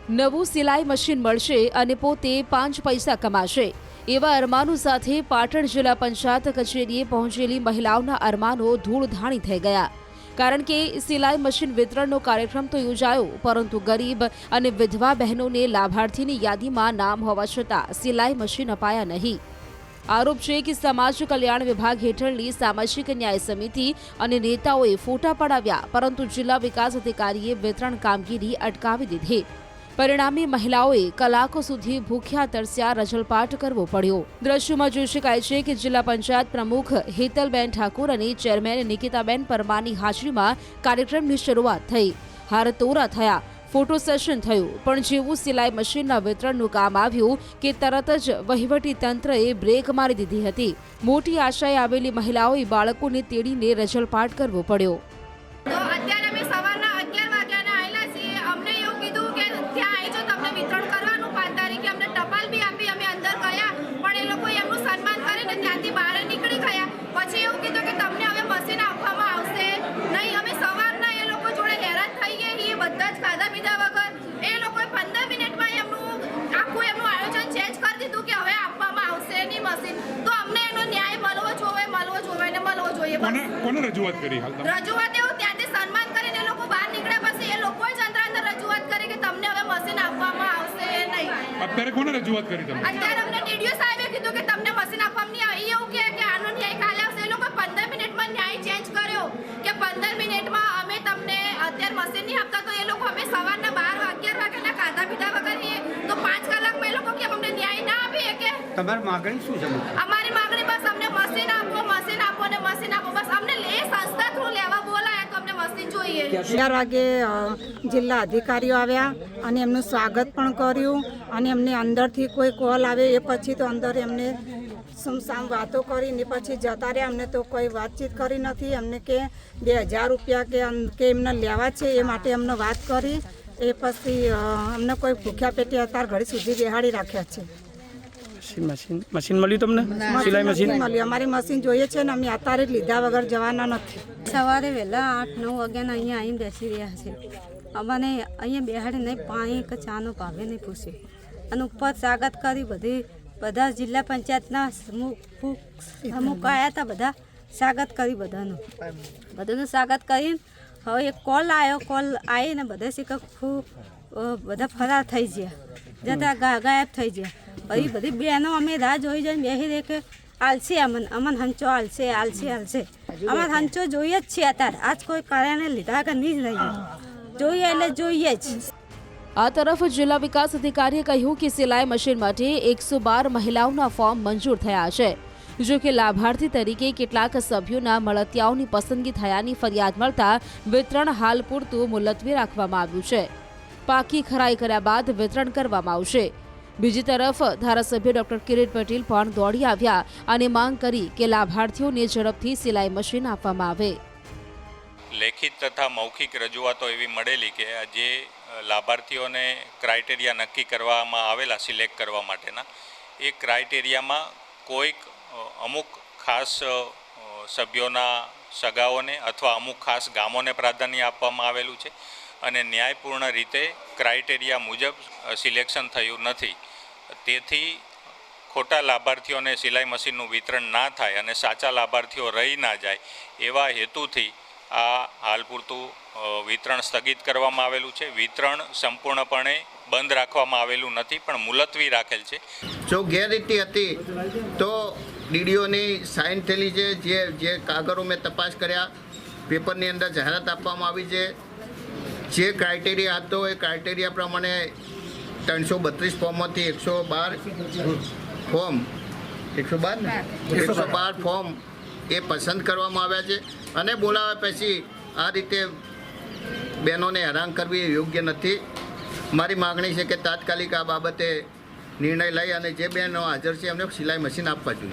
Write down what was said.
નવું સિલાઈ મશીન મળશે અને પોતે 5 પૈસા કમાશે એવા અરમાનો સાથે પાટણ જિલ્લા પંચાયત કચેરીએ પહોંચેલી મહિલાઓના અરમાનો ધૂળધાણી થઈ ગયા। કારણ કે સિલાઈ મશીન વિતરણનો કાર્યક્રમ તો યોજાયો, પરંતુ ગરીબ અને વિધવા બહેનોને લાભાર્થીની યાદીમાં નામ હોવા છતાં સિલાઈ મશીન અપાયા નહીં। આરોપ છે કે સમાજ કલ્યાણ વિભાગ હેઠળની સામાજિક ન્યાય સમિતિ અને નેતાઓએ ફોટા પડાવ્યા, પરંતુ જિલ્લા વિકાસ અધિકારીએ વિતરણ કામગીરી અટકાવી દીધી। પરિણામે મહિલાઓએ કલાકો સુધી ભૂખ્યા તરસ્યા રજલપાટ કરવો પડ્યો। દ્રશ્યોમાં જોઈ શકાય છે કે જિલ્લા પંચાયત પ્રમુખ હેતલબેન ઠાકુર અને ચેરમેન નિકિતાબેન પરમારની હાજરીમાં કાર્યક્રમની શરૂઆત થઈ। હારતોરા થયા, ફોટો સેશન થયું, પણ જેવું સિલાઈ મશીનના વિતરણનું કામ આવ્યું કે તરત જ વહીવટી તંત્રએ બ્રેક મારી દીધી હતી। મોટી આશાએ આવેલી મહિલાઓએ બાળકોને તેડીને રજલપાટ કરવો પડ્યો। કોને રજૂઆત કરી? રજૂઆત એવું ત્યાંથી સન્માન કરીને એ લોકો બહાર નીકળ્યા પછી એ લોકોએ જ અંદર રજૂઆત કરી કે તમને હવે મશીન આપવામાં આવશે નહીં। અત્યારે કોને રજૂઆત કરી તમે? અત્યારે અમને ટીડીઓ સાહેબે કીધું કે તમને મશીન આપવામાં નહીં આવે। એવું કે આનો ન્યાય કાલે આવશે। એ લોકો 15 મિનિટમાં ન્યાય ચેન્જ કર્યો કે 15 મિનિટમાં અમે તમને અત્યારે મશીન નહીં આપતા, તો એ લોકો અમે સવારના 12 વાગ્યાના ખાધા પીધા વગર તો 5 કલાકમાં એ લોકો કે અમને ન્યાય ના આપે કે તમારી માંગણી શું છે? અમારી માંગણી બસ અમને મશીન આપો ને મશીન આપો, બસ અમને સંસ્થા થ્રુ લેવા બોલાયા તો અમને મશીન જોઈએ। 11 વાગે જિલ્લા અધિકારીઓ આવ્યા અને એમનું સ્વાગત પણ કર્યું, અને એમને અંદરથી કોઈ કોલ આવે એ પછી તો અંદર એમને સુમસામ વાતો કરીને પછી જતા રહ્યા। અમને તો કોઈ વાતચીત કરી નથી। અમને કે 2000 રૂપિયા કે એમને લેવા છે એ માટે અમને વાત કરી, એ પછી અમને કોઈ ભૂખ્યા પેટે અત્યારે ઘડી સુધી બેહાડી રાખ્યા છે। મશીન મળ્યું તમને? સિલાઈ મશીન મળ્યું, અમારી મશીન જોઈએ છે ને અમે અત્યારે લીધા વગર જવાના નથી। સવારે વહેલા 8-9 વાગ્યાના અહીંયા આવીને બેસી રહ્યા છે। અમને અહીંયા બેહાડી નહીં, પાણી કે ચાનો ભાવે નહીં પૂછ્યું, અને ઉપર સ્વાગત કરી બધા જિલ્લા પંચાયતના અમુક આવ્યા હતા, બધા સ્વાગત કરી બધાનું સ્વાગત કરીને હવે એક કોલ આવ્યો, કોલ આવીને બધા શીખ બધા ફરાર થઈ ગયા, ગાયબ થઈ ગયા। પછી બધી બહેનો અમે રાહ જોઈ જઈને બેસી રહી કે આલશે અમન હંચો આલશે। અમારે હંચો જોઈએ જ છે અત્યારે, આજ કોઈ કાર્યને લીધા કે નહીં રહીએ, જોઈએ એટલે જોઈએ જ। આ તરફ જિલ્લા વિકાસ અધિકારીએ કહ્યું કે સિલાઈ મશીન માટે 112 મહિલાઓના ફોર્મ મંજૂર થયા છે। જો કે લાભાર્થી તરીકે કેટલાક સભ્યોના મળતિયાઓની પસંદગી થયાની ફરિયાદ મળતા વિતરણ હાલ પૂરતું મુલતવી રાખવામાં આવ્યું છે। પાકી ખરાઈ કર્યા બાદ વિતરણ કરવામાં આવશે। બીજી તરફ ધારાસભ્ય ડોક્ટર કિરીટ પટેલ પણ દોડી આવ્યા અને માંગ કરી કે લાભાર્થીઓને ઝડપથી સિલાઈ મશીન આપવામાં આવે। લેખિત તથા મૌખિક રજૂઆતો એવી મળેલી કે જે લાભાર્થીઓને ક્રાઇટેરિયા નક્કી કરવામાં આવેલા સિલેક્ટ કરવા માટેના, એ ક્રાઇટેરિયામાં કોઈક અમુક ખાસ સભ્યોના સગાઓને અથવા અમુક ખાસ ગામોને પ્રાધાન્ય આપવામાં આવેલું છે, અને ન્યાયપૂર્ણ રીતે ક્રાઇટેરિયા મુજબ સિલેક્શન થયું નથી। તેથી ખોટા લાભાર્થીઓને સિલાઈ મશીનનું વિતરણ ના થાય અને સાચા લાભાર્થીઓ રહી ના જાય એવા હેતુથી આ હાલ પૂરતું વિતરણ સ્થગિત કરવામાં આવેલું છે। વિતરણ સંપૂર્ણપણે બંધ રાખવામાં આવેલું નથી, પણ મુલતવી રાખેલ છે। જો ગેરરીતિ હતી તો ડીડીઓની સાઇન થયેલી છે, જે કાગળો મેં તપાસ કર્યા, પેપરની અંદર જાહેરાત આપવામાં આવી છે। જે ક્રાઇટેરિયા હતો એ ક્રાઇટેરિયા પ્રમાણે 332 ફોર્મમાંથી 112 ફોર્મ એ પસંદ કરવામાં આવ્યા છે, અને બોલાવ્યા પછી આ રીતે બહેનોને હેરાન કરવી એ યોગ્ય નથી। મારી માગણી છે કે તાત્કાલિક આ બાબતે નિર્ણય લઈ અને જે બહેનો હાજર છે એમને સિલાઈ મશીન આપવા જોઈએ।